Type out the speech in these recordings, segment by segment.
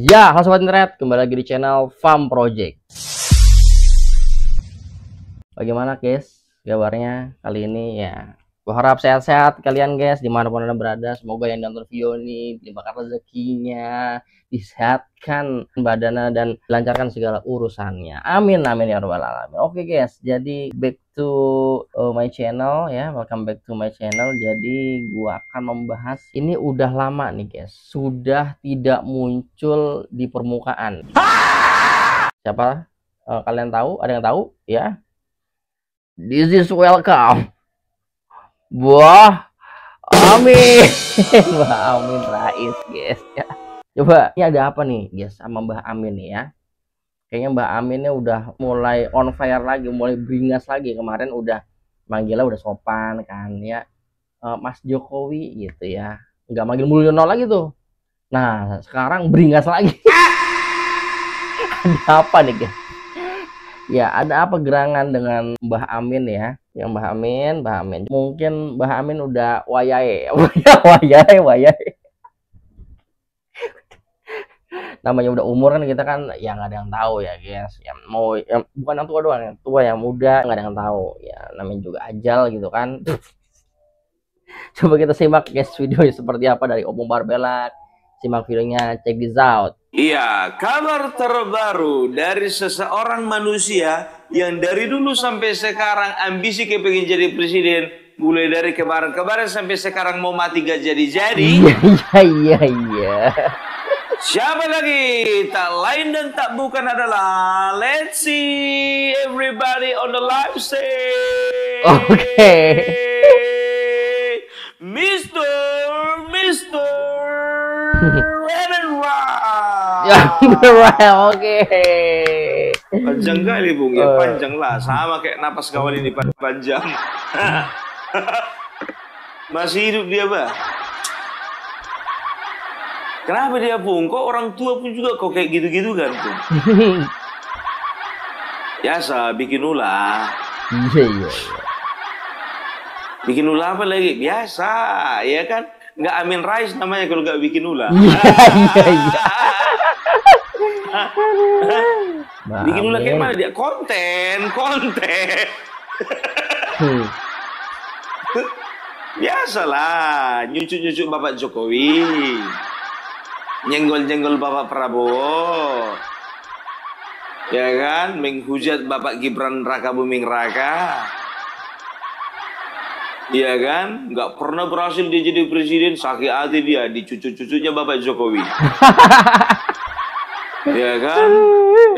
Ya, halo sobat internet, kembali lagi di channel Farm Project. Bagaimana guys kabarnya kali ini ya? Gue harap sehat-sehat kalian guys, dimanapun anda berada. Semoga yang nonton video ini dilimpahkan rezekinya, disehatkan badannya dan dilancarkan segala urusannya. Amin amin ya rabbal alamin. Oke guys, jadi back to my channel ya, welcome back to my channel. Jadi gua akan membahas ini udah lama nih guys, sudah tidak muncul di permukaan. Siapa? Kalian tahu? Ada yang tahu ya? This is welcome Buah Amin. Mbah Amin Rais guys ya. Coba ini ada apa nih guys sama Mbah Amin nih ya? Kayaknya Mbah Aminnya udah mulai on fire lagi, mulai beringas lagi. Kemarin udah manggilnya udah sopan kan ya, Mas Jokowi gitu ya, nggak manggil Mulyono lagi tuh. Nah sekarang beringas lagi. Ada apa nih guys? Ya ada apa gerangan dengan Mbah Amin ya? Yang Mbah Amin mungkin Mbah Amin udah wayahe. Wayahe namanya udah umur kan, kita kan ya nggak ada yang tahu ya guys ya, mau yang bukan yang tua doang, yang tua yang muda nggak ada yang tahu ya, namanya juga ajal gitu kan. Coba kita simak guys video seperti apa dari Opung Barbelak. Simak videonya, check this out. Iya, kabar terbaru dari seseorang manusia yang dari dulu sampai sekarang ambisi kepengen jadi presiden, mulai dari kemarin-kemarin sampai sekarang mau mati gak jadi-jadi. Iya. Siapa lagi? Tak lain dan tak bukan adalah, let's see everybody on the live stage. Oke. Mr. Ya, oke. Panjang kali Bung ya, panjang lah, sama kayak napas kawan ini panjang. Masih hidup dia bah. Kenapa dia Bung? Kok orang tua pun juga kok kayak gitu-gitu kan Bung? Biasa bikin ulah. Iya. Bikin ulah apa lagi? Biasa, ya kan? Nggak Amin Rais namanya kalau nggak bikin ulah. Iya. Bikin ulah kayak mana dia? Konten. Biasalah, nyucuk Bapak Jokowi, nyenggol Bapak Prabowo, ya kan? Menghujat Bapak Gibran Raka Buming Raka. Iya kan, nggak pernah berhasil dia jadi presiden, sakit hati dia di cucu-cucunya Bapak Jokowi. Iya kan,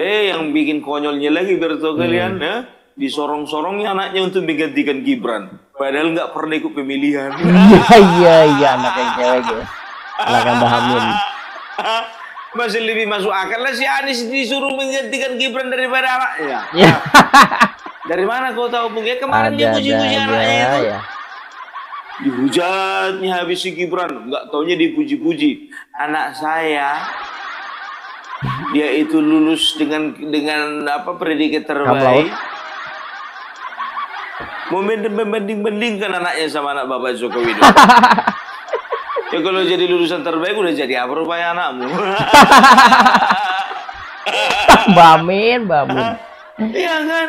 yang bikin konyolnya lagi bertau kalian ya, disorong-sorongnya anaknya untuk menggantikan Gibran, padahal nggak pernah ikut pemilihan. Iya, anak yang cewek guys, anak yang Mbah Amin. Masih lebih masuk akal lah si Anies disuruh menggantikan Gibran daripada anaknya. Ya. Dari mana kau tahu Bung? Ya kemarin dia puji-puji anaknya itu. Ya. Dihujatnya habis si Gibran, nggak taunya dipuji-puji. Anak saya, dia itu lulus dengan apa predikat terbaik. Mau membanding-bandingkan anaknya sama anak Bapak Jokowi. Ya kalau jadi lulusan terbaik udah jadi apa rupanya anakmu? Mbah Amin. Iya kan?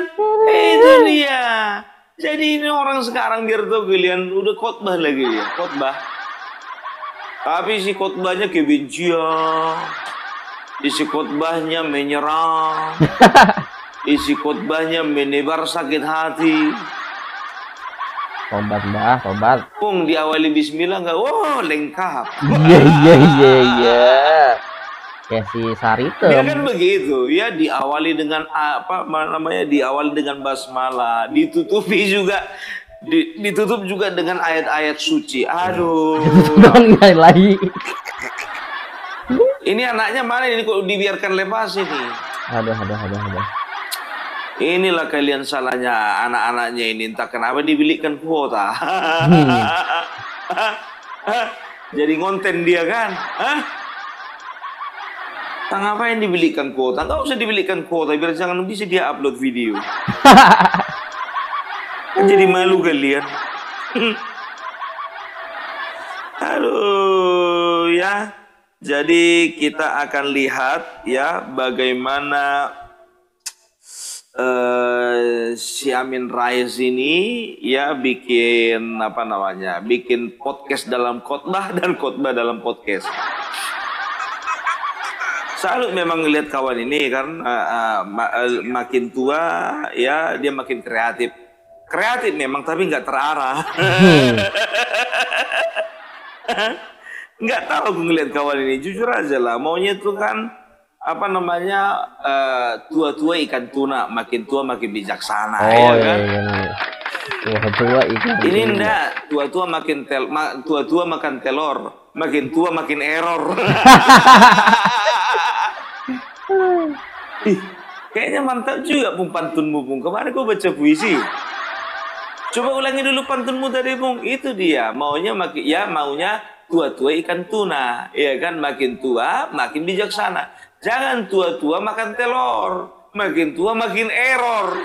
Itu dia. Jadi ini orang sekarang biar tuh kalian udah khotbah lagi ya, khotbah. Tapi si khotbahnya kebencian, isi khotbahnya menyerang, isi khotbahnya menebar sakit hati. Tobat Mbah, tobat. Pung diawali bismillah nggak? Wow, lengkap. Iya. Kayak si Sarito. Dia kan begitu, ya diawali dengan apa namanya? Diawali dengan basmalah, ditutupi juga ditutup juga dengan ayat-ayat suci. Aduh. lagi. Ini anaknya mana ini kok dibiarkan lepas ini? Aduh. Inilah kalian salahnya anak-anaknya ini, entah kenapa dibilikkan kuota. Jadi konten dia kan? Ngapain dibilikkan kuota? Nggak usah dibilikkan kuota, biar jangan bisa dia upload video. Jadi malu kalian. Aduh ya. Jadi kita akan lihat ya bagaimana si Amin Rais ini ya bikin apa namanya, bikin podcast dalam khotbah dan khotbah dalam podcast. Salut memang ngelihat kawan ini karena makin tua ya dia makin kreatif. Kreatif memang tapi nggak terarah. Nggak tahu aku ngelihat kawan ini, jujur aja lah, maunya tuh kan apa namanya, tua-tua ikan tuna, makin tua makin bijaksana. Oh ya iya, kan? Tua-tua ikan. Ini enggak, tua-tua tua-tua makan telur, makin tua makin error. Ih, kayaknya mantap juga Bung pantunmu Bung. Kemarin gue baca puisi. Coba ulangi dulu pantunmu tadi Bung. Itu dia, maunya tua-tua ikan tuna, ya kan, makin tua makin bijaksana. Jangan tua-tua makan telur, makin tua makin error.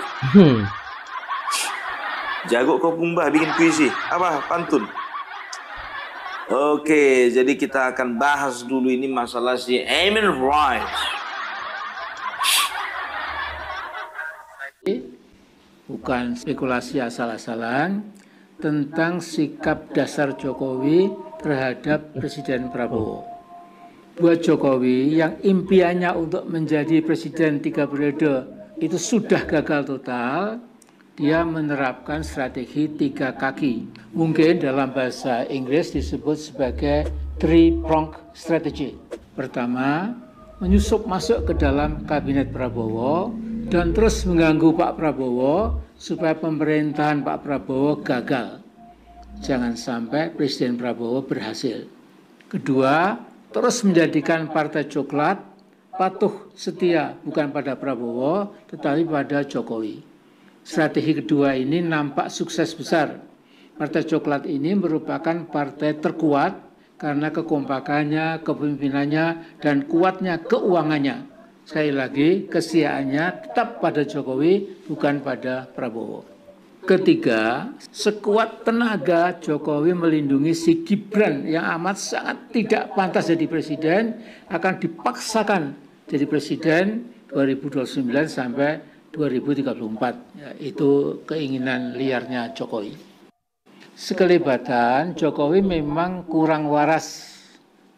Jago kau Pumba bikin puisi, apa pantun? Oke, jadi kita akan bahas dulu ini masalah si Amin Rais. Bukan spekulasi asal-asalan tentang sikap dasar Jokowi terhadap Presiden Prabowo. Buat Jokowi yang impiannya untuk menjadi presiden 3 periode itu sudah gagal total, dia menerapkan strategi 3 kaki. Mungkin dalam bahasa Inggris disebut sebagai three-pronged strategy. Pertama, menyusup masuk ke dalam kabinet Prabowo dan terus mengganggu Pak Prabowo supaya pemerintahan Pak Prabowo gagal. Jangan sampai Presiden Prabowo berhasil. Kedua, terus menjadikan Partai Coklat patuh setia bukan pada Prabowo tetapi pada Jokowi. Strategi kedua ini nampak sukses besar. Partai Coklat ini merupakan partai terkuat karena kekompakannya, kepemimpinannya, dan kuatnya keuangannya. Sekali lagi, kesetiaannya tetap pada Jokowi, bukan pada Prabowo. Ketiga, sekuat tenaga Jokowi melindungi si Gibran yang amat sangat tidak pantas jadi presiden, akan dipaksakan jadi presiden 2029 sampai 2034. Ya, itu keinginan liarnya Jokowi. Sekelebatan, Jokowi memang kurang waras.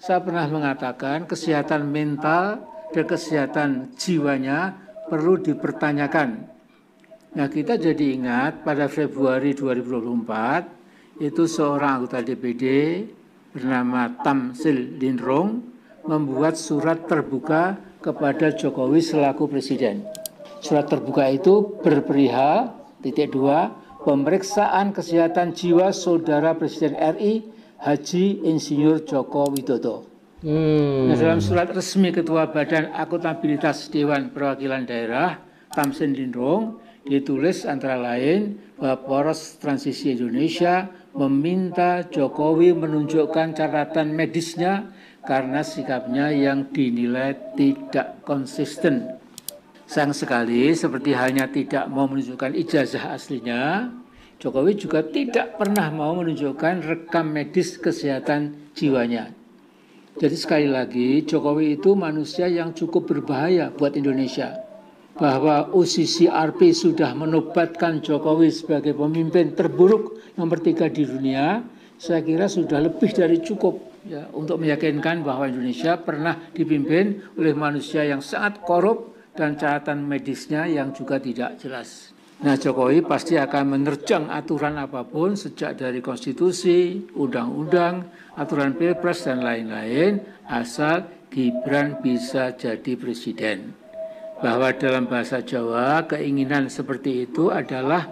Saya pernah mengatakan kesehatan mental dan kesehatan jiwanya perlu dipertanyakan. Nah, kita jadi ingat pada Februari 2024 itu seorang anggota DPD bernama Tamsil Lindrong membuat surat terbuka kepada Jokowi selaku presiden. Surat terbuka itu berperihal (2) pemeriksaan kesehatan jiwa saudara Presiden RI Haji Insinyur Joko Widodo. Nah, dalam surat resmi Ketua Badan Akuntabilitas Dewan Perwakilan Daerah Tamsil Lindrong ditulis antara lain bahwa Poros Transisi Indonesia meminta Jokowi menunjukkan catatan medisnya karena sikapnya yang dinilai tidak konsisten. Sayang sekali, seperti halnya tidak mau menunjukkan ijazah aslinya, Jokowi juga tidak pernah mau menunjukkan rekam medis kesehatan jiwanya. Jadi sekali lagi, Jokowi itu manusia yang cukup berbahaya buat Indonesia. Bahwa UCCRP sudah menobatkan Jokowi sebagai pemimpin terburuk nomor 3 di dunia, saya kira sudah lebih dari cukup ya, untuk meyakinkan bahwa Indonesia pernah dipimpin oleh manusia yang sangat korup dan catatan medisnya yang juga tidak jelas. Nah, Jokowi pasti akan menerjang aturan apapun sejak dari konstitusi, undang-undang, aturan pilpres dan lain-lain asal Gibran bisa jadi presiden. Bahwa dalam bahasa Jawa keinginan seperti itu adalah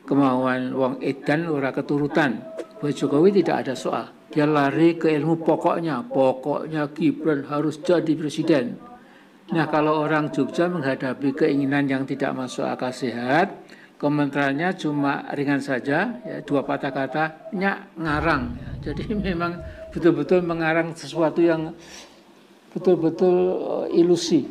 kemauan wong edan ora keturutan. Buat Jokowi tidak ada soal. Dia lari ke ilmu pokoknya Gibran harus jadi presiden. Nah, kalau orang Jogja menghadapi keinginan yang tidak masuk akal sehat, komentarnya cuma ringan saja, ya, 2 patah kata, ngarang. Ya, jadi memang betul-betul mengarang sesuatu yang betul-betul ilusi.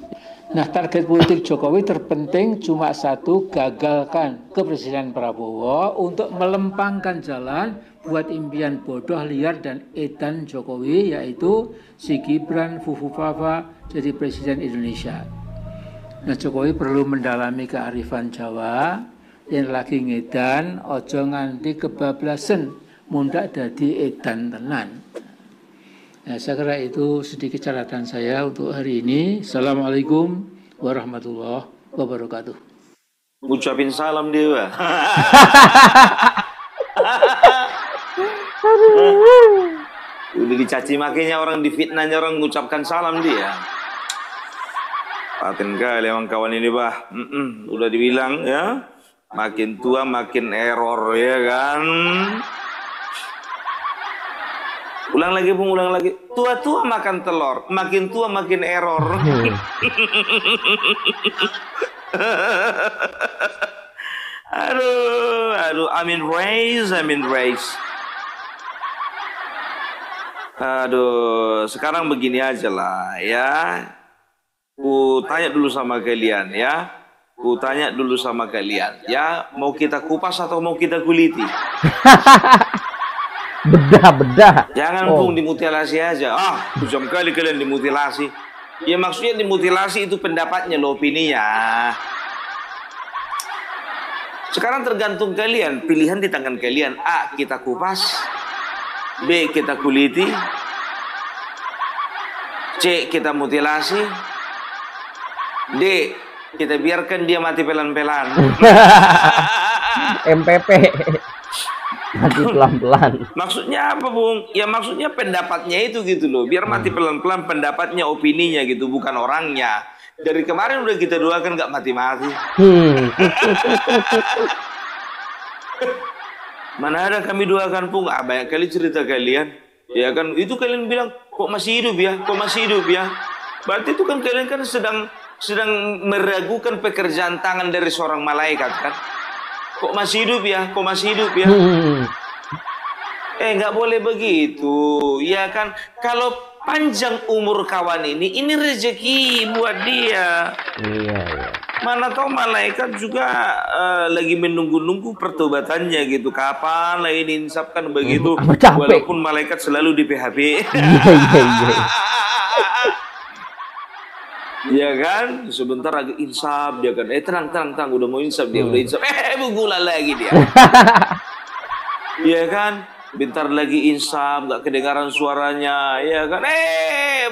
Nah, target politik Jokowi terpenting cuma satu, gagalkan kepresiden Prabowo untuk melempangkan jalan buat impian bodoh, liar, dan edan Jokowi, yaitu si Gibran Fufufafa jadi Presiden Indonesia. Nah, Jokowi perlu mendalami kearifan Jawa, yang lagi ngedan, ojo nganti kebablasan, mundak dadi edan tenan. Nah, saya kira itu sedikit catatan saya untuk hari ini. Assalamualaikum warahmatullahi wabarakatuh. Ngucapin salam dia. Udah dicaci makinya orang, difitnahnya orang, mengucapkan salam dia. Paten kali emang kawan ini, bah. Udah dibilang ya, makin tua makin error ya kan. Ulang lagi Bung, ulang lagi. Tua-tua makan telur, makin tua makin error. Aduh, amin raise. Aduh, sekarang begini aja lah ya. Ku tanya dulu sama kalian ya. Ya, mau kita kupas atau mau kita kuliti? Bedah. Jangan Bung dimutilasi aja. Kejam kali kalian dimutilasi. Ya maksudnya dimutilasi itu pendapatnya loh, opininya. Sekarang tergantung kalian, pilihan di tangan kalian. A, kita kupas. B, kita kuliti. C, kita mutilasi. D, kita biarkan dia mati pelan-pelan. MPP. Mati pelan-pelan. Maksudnya apa Bung? Ya maksudnya pendapatnya itu gitu loh. Biar mati pelan-pelan, pendapatnya, opininya gitu, bukan orangnya. Dari kemarin udah kita doakan nggak mati-mati. Mana ada kami doakan Bung? Banyak kali cerita kalian. Ya kan, itu kalian bilang kok masih hidup ya. Berarti itu kan kalian kan sedang meragukan pekerjaan tangan dari seorang malaikat kan? Kok masih hidup ya? Nggak boleh begitu, ya kan? Kalau panjang umur kawan ini rezeki buat dia. Iya. Mana tahu malaikat juga lagi menunggu-nunggu pertobatannya gitu. Kapan lagi diinsapkan begitu? Walaupun malaikat selalu di PHP. Iya. Ya kan, sebentar lagi insap dia kan. Tenang, udah mau insap dia, udah insap. Bugulan lagi dia. Ya kan, bentar lagi insap, nggak kedengaran suaranya. Ya kan,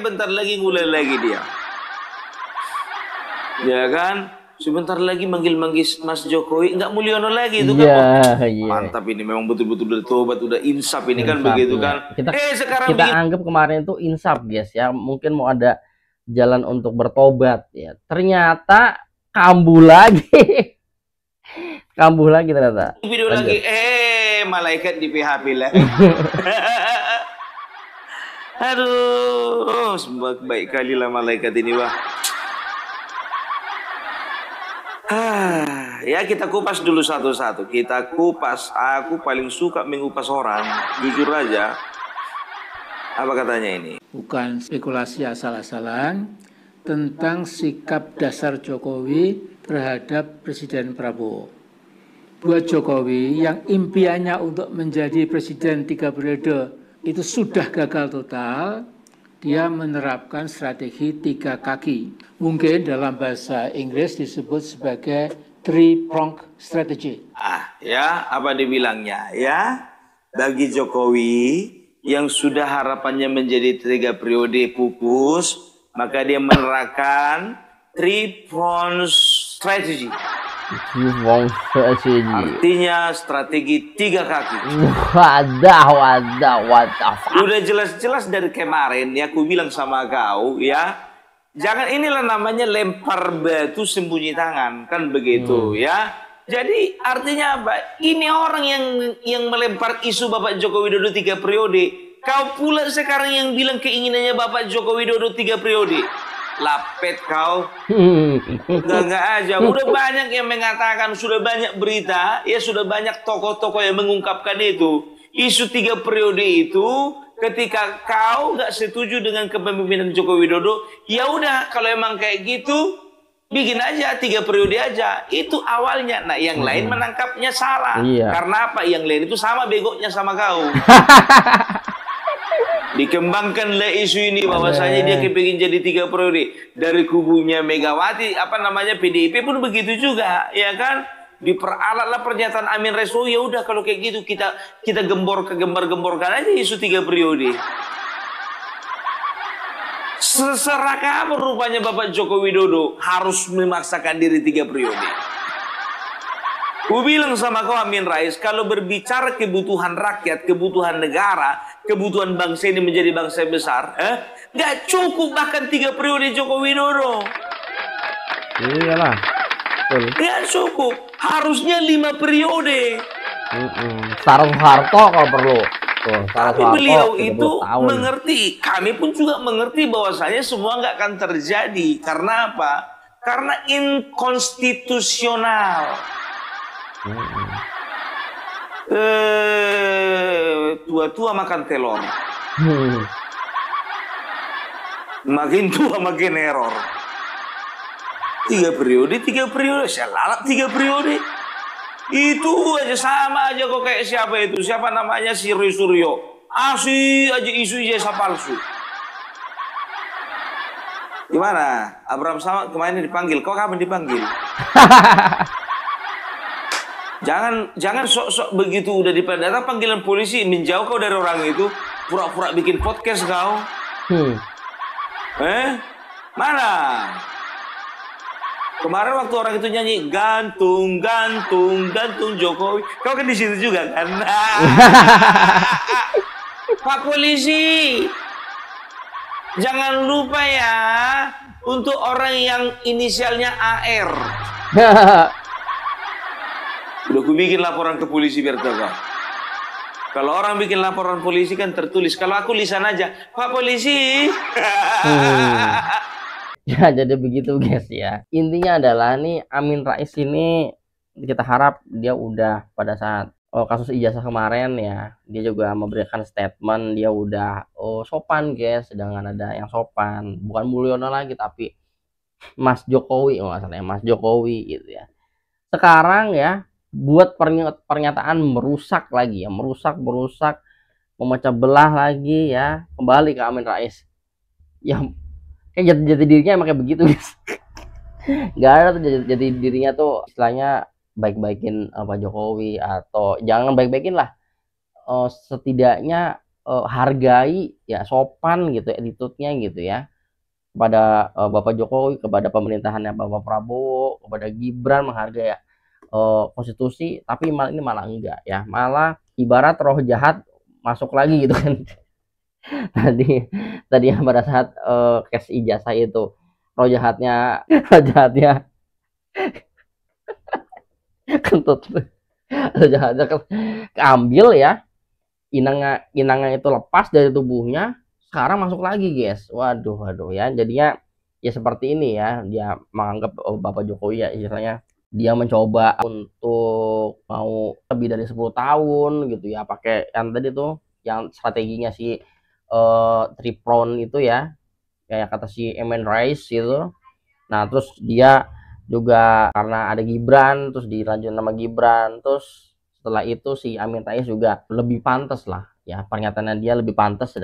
bentar lagi mulai lagi dia. Ya kan, sebentar lagi manggil Mas Jokowi, nggak Mulyono lagi itu kan. Mantap ini, memang betul-betul udah tobat, udah insap ini kan begitu kan. Sekarang kita anggap kemarin itu insap guys ya, mungkin mau ada jalan untuk bertobat ya, ternyata kambuh lagi ternyata video lagi malaikat di PHP lagi. Aduh, baik kali lah malaikat ini wah. Ya kita kupas dulu satu-satu, aku paling suka mengupas orang, jujur aja. Apa katanya ini? Bukan spekulasi asal-asalan tentang sikap dasar Jokowi terhadap Presiden Prabowo. Buat Jokowi yang impiannya untuk menjadi presiden 3 periode itu sudah gagal total, dia menerapkan strategi 3 kaki. Mungkin dalam bahasa Inggris disebut sebagai three-pronged strategy. Ya, apa dibilangnya ya? Bagi Jokowi yang sudah harapannya menjadi 3 periode pupus, maka dia menerapkan three-pronged strategy. Artinya strategi 3 kaki. Wadah. Udah jelas-jelas dari kemarin ya, aku bilang sama kau ya, jangan, inilah namanya lempar batu sembunyi tangan, kan begitu ya. Jadi artinya apa? Ini orang yang melempar isu Bapak Joko Widodo 3 periode. Kau pula sekarang yang bilang keinginannya Bapak Joko Widodo 3 periode. Lapet kau. Enggak aja. Udah banyak yang mengatakan, sudah banyak berita, ya sudah banyak tokoh-tokoh yang mengungkapkan itu. Isu 3 periode itu, ketika kau nggak setuju dengan kepemimpinan Joko Widodo, ya udah, kalau emang kayak gitu, bikin aja 3 periode aja. Itu awalnya. Nah, yang lain menangkapnya salah. Iya. Karena apa? Yang lain itu sama begonya sama kau. Dikembangkanlah isu ini bahwasanya dia kepingin jadi 3 periode. Dari kubunya Megawati, PDIP pun begitu juga, ya kan? Diperalatlah pernyataan Amin Rais. Oh ya udah kalau kayak gitu kita gemborkan aja isu 3 periode. Serakah apa rupanya Bapak Joko Widodo harus memaksakan diri 3 periode. Ku bilang sama kau Amin Rais, kalau berbicara kebutuhan rakyat, kebutuhan negara, kebutuhan bangsa ini menjadi bangsa besar, nggak cukup bahkan 3 periode Joko Widodo. Iyalah. Nggak cukup, harusnya 5 periode. Soeharto kalau perlu. Tuh, Tapi Soeharto, beliau 30 itu tahun. mengerti, kami pun juga mengerti bahwasanya semua nggak akan terjadi. Karena apa? Karena inkonstitusional. Tua-tua makan telur. Makin tua makin error. 3 periode, saya lalap 3 periode. Itu aja sama aja kok kayak siapa itu? Siapa namanya si Roy Suryo? Asli aja isu ijazah palsu. Gimana? Abraham Samad kemarin dipanggil. Kok kapan dipanggil? Jangan sok-sok begitu udah datang panggilan polisi menjauh kau dari orang itu, pura-pura bikin podcast kau. Mana? Kemarin waktu orang itu nyanyi gantung Jokowi, kau kan di situ juga kan? Pak polisi, jangan lupa ya untuk orang yang inisialnya AR. Udah aku bikin laporan ke polisi biar tahu. Kalau orang bikin laporan polisi kan tertulis. Kalau aku lisan aja, Pak polisi. Ya jadi begitu guys ya. Intinya adalah nih Amin Rais ini kita harap dia udah pada saat kasus ijazah kemarin ya, dia juga memberikan statement, dia udah sopan guys, dengan ada yang sopan, bukan Mulyono lagi tapi Mas Jokowi, Mas Jokowi gitu ya. Sekarang ya buat pernyataan merusak lagi ya, merusak, memecah belah lagi ya, kembali ke Amin Rais. Ya kayak jati dirinya emang kayak begitu guys. Gak ada tuh jati dirinya tuh istilahnya baik-baikin Pak Jokowi, atau jangan baik-baikin lah, setidaknya hargai ya, sopan gitu attitude-nya gitu ya, kepada Bapak Jokowi, kepada pemerintahannya Bapak Prabowo, kepada Gibran, menghargai ya, konstitusi. Tapi ini malah enggak ya, malah ibarat roh jahat masuk lagi gitu kan. tadi yang pada saat case ijazah itu roh jahatnya kentut, roh jahatnya keambil ya, inangnya itu lepas dari tubuhnya, sekarang masuk lagi guys. Waduh ya, jadinya ya seperti ini ya, dia menganggap Bapak Jokowi ya istilahnya dia mencoba untuk mau lebih dari 10 tahun gitu ya, pakai yang tadi tuh yang strateginya si Tripron itu ya, kayak kata si Amin Rais gitu. Nah terus dia juga karena ada Gibran, terus dilanjut nama Gibran, terus setelah itu si Amin Rais juga lebih pantas lah ya, pernyataannya dia lebih pantas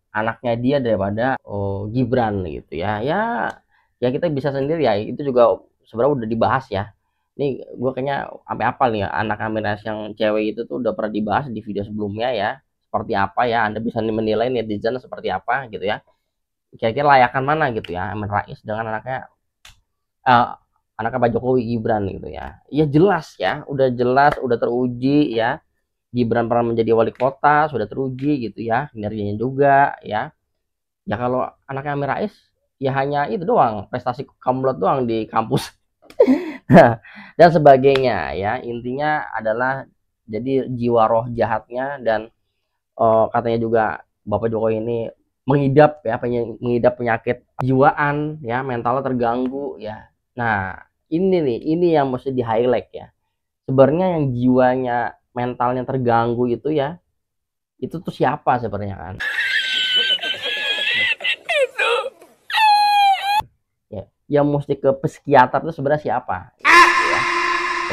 anaknya dia daripada Gibran gitu ya. Ya kita bisa sendiri ya, itu juga sebenarnya udah dibahas ya. Ini gue kayaknya sampai apal nih ya, anak Amin Rais yang cewek itu tuh udah pernah dibahas di video sebelumnya ya, seperti apa ya, Anda bisa menilai netizen seperti apa gitu ya, kira-kira layakan mana gitu ya Amin Rais dengan anaknya Pak Jokowi Gibran gitu ya. Ya jelas ya, udah teruji ya, Gibran pernah menjadi wali kota, sudah teruji gitu ya, kinerjanya juga ya. Ya kalau anaknya Amin Rais ya hanya itu doang, prestasi kamlot doang di kampus dan sebagainya ya. Intinya adalah jadi jiwa roh jahatnya, dan katanya juga Bapak Jokowi ini mengidap penyakit jiwaan ya, mentalnya terganggu ya. Nah ini yang mesti di highlight ya, sebenarnya yang jiwanya mentalnya terganggu itu ya, itu tuh siapa sebenarnya kan? ya, yang mesti ke psikiater itu sebenarnya siapa? Ya,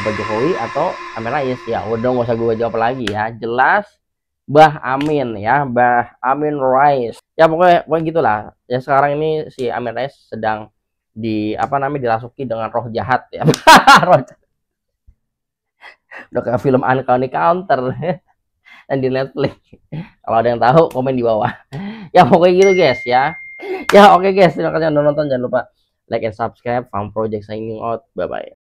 Bapak Jokowi atau Amin Rais? Ya udah nggak usah gue jawab lagi ya, jelas Bah Amin ya, Bah Amin Rais. Ya pokoknya gitulah. Ya sekarang ini si Amin Rais sedang dirasuki dengan roh jahat ya. Roh, udah kayak film Uncanny Counter dan di Netflix. Kalau ada yang tahu komen di bawah. Ya pokoknya gitu guys ya. Ya oke guys, terima kasih udah nonton, jangan lupa like and subscribe. Farm Project signing out. Bye bye.